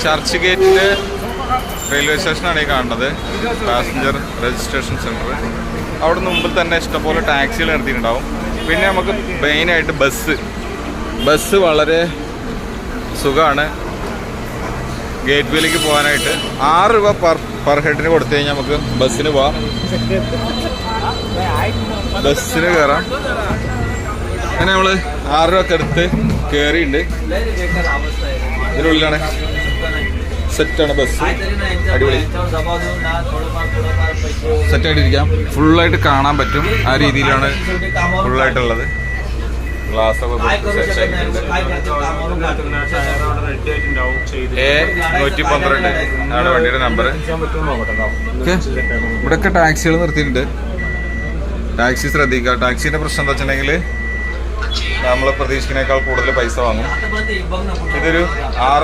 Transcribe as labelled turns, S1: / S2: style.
S1: Church ഗേറ്റിൻ്റെ railway സ്റ്റേഷനാണ് ഈ കാണുന്നത്, പാസഞ്ചർ രജിസ്ട്രേഷൻ സെൻറ്റർ. അവിടെ മുമ്പിൽ തന്നെ ഇഷ്ടംപോലെ ടാക്സികൾ നിർത്തിയിട്ടുണ്ടാവും. പിന്നെ നമുക്ക് മെയിനായിട്ട് ബസ് വളരെ സുഖമാണ്. ഗേറ്റ് വേയിലേക്ക് പോകാനായിട്ട് 6 രൂപ പെർ ഹെഡിന് കൊടുത്തു കഴിഞ്ഞാൽ നമുക്ക് ബസ്സിന് പോവാം, ബസ്സിന് കയറാം. അങ്ങനെ നമ്മൾ 6 രൂപ എടുത്ത് കയറിയിട്ടുണ്ട്. ഇതിനുള്ളിലാണ്, സെറ്റാണ് ബസ്, അടിപൊളി സെറ്റായിട്ടിരിക്കാം. ഫുള്ളായിട്ട് കാണാൻ പറ്റും, ആ രീതിയിലാണ് ഫുള്ളായിട്ടുള്ളത്. ഗ്ലാസ്സൊക്കെ A112 ആണ് വണ്ടിയുടെ നമ്പർ. ഇവിടെയൊക്കെ ടാക്സികൾ നിർത്തിയിട്ടുണ്ട്. ടാക്സി ശ്രദ്ധിക്കുക. ടാക്സിന്റെ പ്രശ്നം എന്താ വെച്ചിട്ടുണ്ടെങ്കിൽ നമ്മൾ പ്രതീക്ഷിക്കുന്നേക്കാൾ കൂടുതൽ പൈസ വാങ്ങും. ഇതൊരു 6